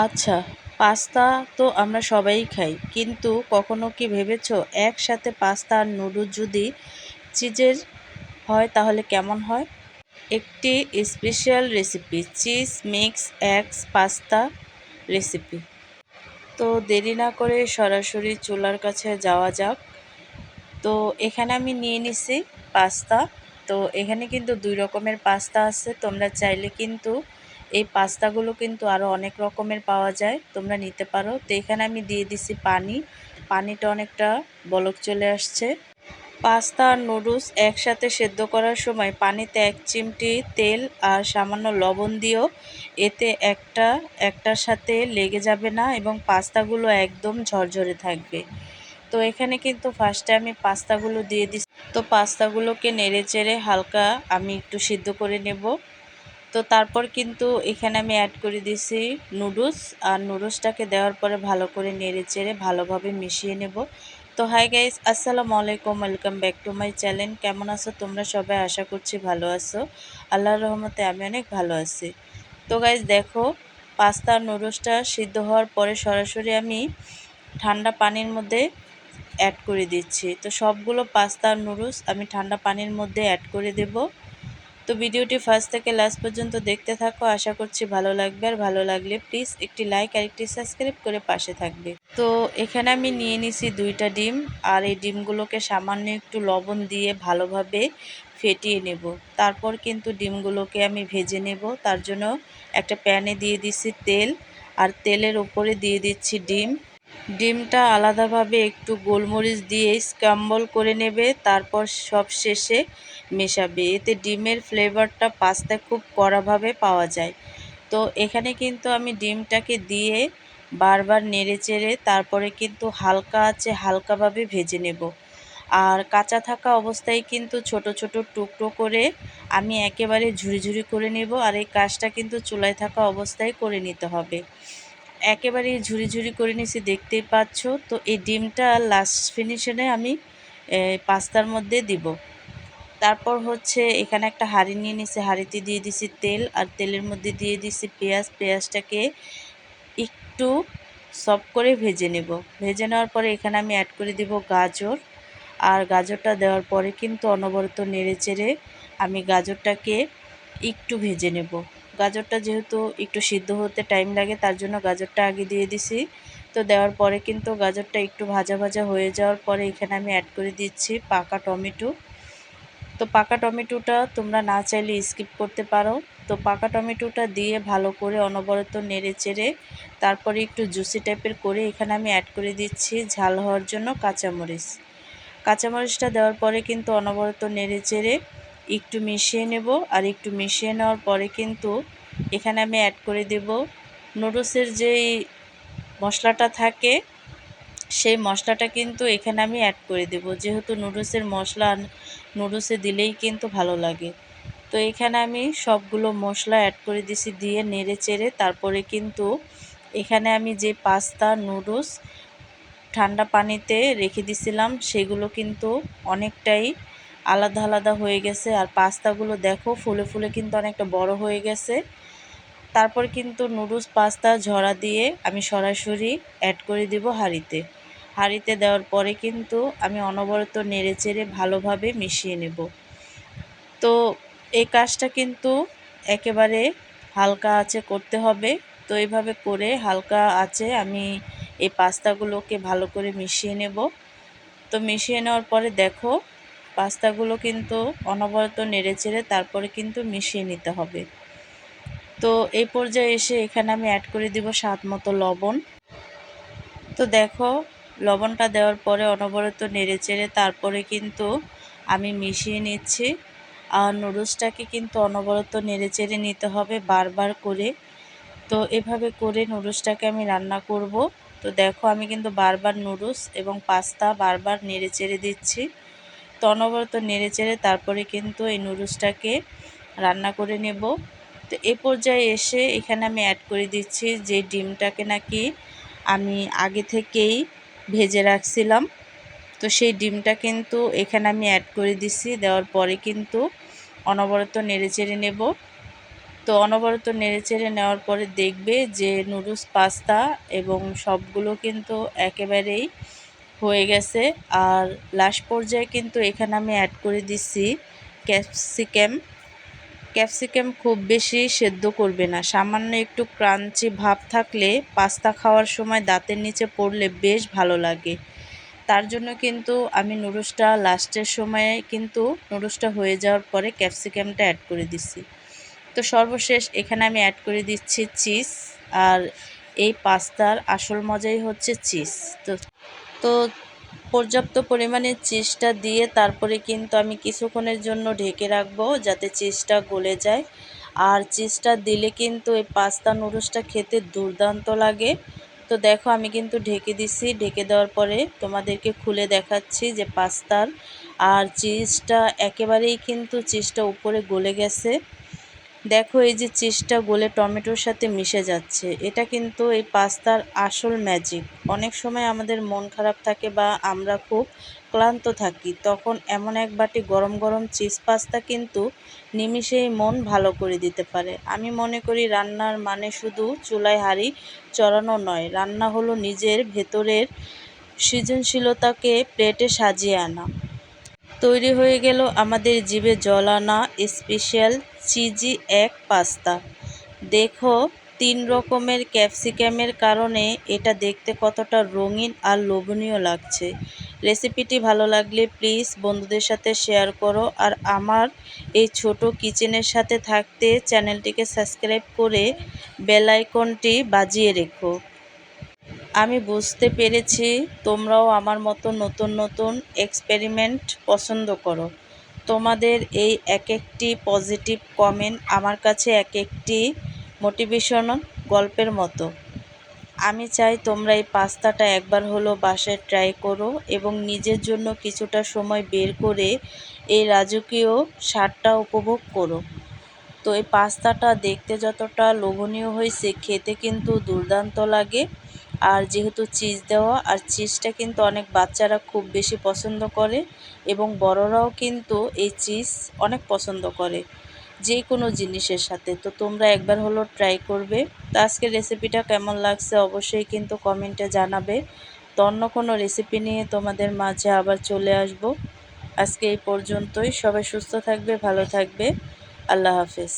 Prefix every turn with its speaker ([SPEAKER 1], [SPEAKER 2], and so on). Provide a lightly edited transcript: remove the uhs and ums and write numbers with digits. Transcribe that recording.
[SPEAKER 1] আচ্ছা, পাস্তা তো আমরা সবাই খাই। কিন্তু কখনো কি ভেবেছো একসাথে পাস্তা আর নুডলস যদি চিজের হয় তাহলে কেমন হয়? একটি special recipe cheese mix eggs pasta recipe. তো দেরি না করে সরাসরি চুলার কাছে যাওয়া যাক। তো এখানে আমি নিয়ে নিছি পাস্তা। তো এখানে কিন্তু ২ রকমের পাস্তা আছে। তোমরা চাইলে কিন্তু এই পাস্তাগুলো কিন্তু আরও অনেক রকমের পাওয়া যায়। তোমরা নিতে পারো। তো এখানে আমি দিয়ে দিছি পানি। পানিটা অনেকটা বলক চলে আসছে। পাস্তা আর নুডলস একসাথে সেদ্ধ করার সময় পানিতে ১ চিমটি তেল আর সামান্য লবণ দিও। এতে একটার সাথে লেগে যাবে না এবং পাস্তাগুলো একদম ঝরঝরে থাকবে। তো এখানে কিন্তু ফার্স্টে আমি পাস্তাগুলো দিয়ে দিচ্ছি। তো পাস্তাগুলোকে নেড়েচেড়ে হালকা আমি একটু সিদ্ধ করে নেব। তো তারপর কিন্তু এখানে আমি অ্যাড করে দিছি নুডলস। আর নুডলসটাকে দেওয়ার পরে ভালো করে নেড়েচেড়ে ভালোভাবে মিশিয়ে নেব। তো হাই গাইস, আসসালামু আলাইকুম, welcome back to my channel. কেমন আছো তোমরা সবাই? আশা করছি ভালো আছো। আল্লাহর রহমতে আমি অনেক ভালো আছি। তো গাইস দেখো, পাস্তা আর নুডলসটা সিদ্ধ হওয়ার পরে সরাসরি আমি ঠান্ডা পানির মধ্যে অ্যাড করে দিচ্ছি। তো সবগুলো পাস্তা আর নুডলস আমি ঠান্ডা পানির মধ্যে অ্যাড করে দেব। তো ভিডিওটি ফার্স্ট থেকে লাস্ট পর্যন্ত দেখতে থাকো, আশা করছি ভালো লাগবে। আর ভালো লাগলে প্লিজ একটি লাইক আর একটি সাবস্ক্রাইব করে পাশে থাকবে। তো এখানে আমি নিয়ে নিছি 2টা ডিম। আর এই ডিমগুলোকে সামান্য একটু লবণ দিয়ে ভালোভাবে ফেটিয়ে নেব। তারপর কিন্তু ডিমগুলোকে আমি ভেজে নেব। তার জন্য একটা প্যানে দিয়ে দিচ্ছি তেল, আর তেলের উপরে দিয়ে দিচ্ছি ডিম। ডিমটা আলাদাভাবে একটু গোলমরিচ দিয়ে স্ক্র্যাম্বল করে নেবে, তারপর সব শেষে মেশাবে। এতে ডিমের ফ্লেভারটা পাস্তায় খুব কড়াভাবে পাওয়া যায়। তো এখানে কিন্তু আমি ডিমটাকে দিয়ে বারবার নেড়েচেড়ে তারপরে কিন্তু হালকা আঁচে হালকাভাবে ভেজে নেব। আর কাঁচা থাকা অবস্থায় কিন্তু ছোট ছোট টুকরো করে আমি একেবারে ঝুরি ঝুরি করে নেব। আর এই কাজটা কিন্তু চুলায় থাকা অবস্থায় করে নিতে হবে। একেবারে ঝুরি ঝুরি করে নিয়েছি, দেখতেই পাচ্ছ। তো এই ডিমটা লাস্ট ফিনিশনে আমি পাস্তার মধ্যে দিব। তারপর হচ্ছে এখানে একটা হাঁড়ি নিয়ে নিছি, হাঁড়িতে দিয়ে দিছি তেল, আর তেলের মধ্যে দিয়ে দিছি পেঁয়াজ। পেঁয়াজটাকে একটু সফট করে ভেজে নেব। ভেজে নেওয়ার পরে এখানে আমি অ্যাড করে দিব গাজর। আর গাজরটা দেওয়ার পরে কিন্তু অনবরত নেড়েচেড়ে আমি গাজরটাকে একটু ভেজে নেব। গাজরটা যেহেতু একটু সিদ্ধ হতে টাইম লাগে, তার জন্য গাজরটা আগে দিয়ে দিছি। তো দেওয়ার পরে কিন্তু গাজরটা একটু ভাজা ভাজা হয়ে যাওয়ার পরে এখানে আমি অ্যাড করে দিচ্ছি পাকা টমেটো। তো পাকা টমেটোটা তোমরা না চাইলে স্কিপ করতে পারো। তো পাকা টমেটোটা দিয়ে ভালো করে অনবরত নেড়েচেড়ে তারপরে একটু জুসি টাইপের করে এখানে আমি অ্যাড করে দিচ্ছি ঝাল হওয়ার জন্য কাঁচামরিচ। কাঁচামরিচটা দেওয়ার পরে কিন্তু অনবরত নেড়েচেড়ে একটু মিশিয়ে নেব। আর একটু মিশিয়ে নেওয়ার পরে কিন্তু এখানে আমি অ্যাড করে দেব নুডলসের যেই মশলাটা থাকে, সেই মশলাটা কিন্তু এখানে আমি অ্যাড করে দেব। যেহেতু নুডলসের মশলা নুডলসে দিলেই কিন্তু ভালো লাগে। তো এখানে আমি সবগুলো মশলা অ্যাড করে দিছি, দিয়ে নেড়ে চেড়ে তারপরে কিন্তু এখানে আমি যে পাস্তা নুডলস ঠান্ডা পানিতে রেখে দিছিলাম সেগুলো কিন্তু অনেকটাই আলাদা আলাদা হয়ে গেছে। আর পাস্তাগুলো দেখো ফুলে ফুলে কিন্তু অনেকটা বড় হয়ে গেছে। তারপর কিন্তু নুডলস পাস্তা ঝরা দিয়ে আমি সরাসরি অ্যাড করে দিব হাঁড়িতে। হাঁড়িতে দেওয়ার পরে কিন্তু আমি অনবরত নেড়েচেড়ে ভালোভাবে মিশিয়ে নেব। তো এই কাজটা কিন্তু একেবারে হালকা আঁচে করতে হবে। তো এইভাবে করে হালকা আঁচে আমি এই পাস্তাগুলোকে ভালো করে মিশিয়ে নেব। তো মিশিয়ে নেওয়ার পরে দেখো পাস্তাগুলো কিন্তু অনবরত নেড়েচেড়ে তারপরে কিন্তু মিশিয়ে নিতে হবে। তো এই পর্যায়ে এসে এখানে আমি অ্যাড করে দিব স্বাদ মতো লবণ। তো দেখো লবণটা দেওয়ার পরে অনবরত নেড়েচেড়ে তারপরে কিন্তু আমি মিশিয়ে নিচ্ছি। আর নুডলসটাকে কিন্তু অনবরত নেড়েচেড়ে নিতে হবে বারবার করে। তো এভাবে করে নুডলসটাকে আমি রান্না করব। তো দেখো আমি কিন্তু বারবার নুডলস এবং পাস্তা বারবার নেড়েচেড়ে দিচ্ছি। তো অনবরত নেড়েচেড়ে তারপরে কিন্তু এই নুডলসটাকে রান্না করে নেব। তো এ পর্যায়ে এসে এখানে আমি অ্যাড করে দিচ্ছি যে ডিমটাকে নাকি আমি আগে থেকেই ভেজে রাখছিলাম। তো সেই ডিমটা কিন্তু এখানে আমি অ্যাড করে দিচ্ছি। দেওয়ার পরে কিন্তু অনবরত নেড়েচেড়ে নেব। তো অনবরত নেড়েচেড়ে নেওয়ার পরে দেখবে যে নুডলস পাস্তা এবং সবগুলো কিন্তু একেবারেই হয়ে গেছে। আর লাস্ট পর্যায়ে কিন্তু এখানে আমি অ্যাড করে দিচ্ছি ক্যাপসিকাম খুব বেশি সেদ্ধ করবে না, সামান্য একটু ক্রাঞ্চি ভাব থাকলে পাস্তা খাওয়ার সময় দাঁতের নিচে পড়লে বেশ ভালো লাগে। তার জন্য কিন্তু আমি নুডলসটা লাস্টের সময়ে কিন্তু নুডলসটা হয়ে যাওয়ার পরে ক্যাপসিকামটা অ্যাড করে দিচ্ছি। তো সর্বশেষ এখানে আমি অ্যাড করে দিচ্ছি চিজ। আর এই পাস্তার আসল মজাই হচ্ছে চিজ। তো পর্যাপ্ত পরিমাণে চিজটা দিয়ে তারপরে কিন্তু আমি কিছুক্ষণের জন্য ঢেকে রাখবো যাতে চিজটা গলে যায়। আর চিজটা দিলে কিন্তু এই পাস্তা নুডলসটা খেতে দুর্দান্ত লাগে। তো দেখো আমি কিন্তু ঢেকে দিছি, ঢেকে দেওয়ার পরে তোমাদেরকে খুলে দেখাচ্ছি যে পাস্তার আর চিজটা একেবারেই কিন্তু চিজটা উপরে গলে গেছে। দেখো এই যে চিজটা গলে টমেটোর সাথে মিশে যাচ্ছে, এটা কিন্তু এই পাস্তার আসল ম্যাজিক। অনেক সময় আমাদের মন খারাপ থাকে বা আমরা খুব ক্লান্ত থাকি, তখন এমন এক বাটি গরম গরম চিজ পাস্তা কিন্তু নিমিষেই মন ভালো করে দিতে পারে। আমি মনে করি রান্নার মানে শুধু চুলায় হাঁড়ি চড়ানো নয়, রান্না হলো নিজের ভেতরের সৃজনশীলতাকে প্লেটে সাজিয়ে আনা। তৈরি হয়ে গেল আমাদের জিভে জল আনা স্পেশাল চিজি এক পাস্তা। দেখো 3 রকমের ক্যাপসিকামের কারণে এটা দেখতে কতটা রঙিন আর লোভনীয় লাগছে। রেসিপিটি ভালো লাগলে প্লিজ বন্ধুদের সাথে শেয়ার করো। আর আমার এই ছোট কিচেনের সাথে থাকতে চ্যানেলটিকে সাবস্ক্রাইব করে বেল আইকনটি বাজিয়ে রেখো। আমি বুঝতে পেরেছি তোমরাও আমার মতো নতুন নতুন এক্সপেরিমেন্ট পছন্দ করো। তোমাদের এই এক একটি পজিটিভ কমেন্ট আমার কাছে এক একটি মোটিভেশনাল গল্পের মতো। আমি চাই তোমরা এই পাস্তাটা একবার হলো বাসায় ট্রাই করো এবং নিজের জন্য কিছুটা সময় বের করে এই রাজকীয় স্বাদটা উপভোগ করো। তো এই পাস্তাটা দেখতে যতটা লোভনীয় হয়েছে, খেতে কিন্তু দুর্দান্ত লাগে। আর যেহেতু চিজ দেওয়া, আর চিজটা কিন্তু অনেক বাচ্চারা খুব বেশি পছন্দ করে এবং বড়রাও কিন্তু এই চিজ অনেক পছন্দ করে যে কোনো জিনিসের সাথে। তো তোমরা একবার হলো ট্রাই করবে। তো আজকের রেসিপিটা কেমন লাগছে অবশ্যই কিন্তু কমেন্টে জানাবে। তো অন্য কোনো রেসিপি নিয়ে তোমাদের মাঝে আবার চলে আসব। আজকে এই পর্যন্তই। সবাই সুস্থ থাকবে, ভালো থাকবে। আল্লাহ হাফেজ।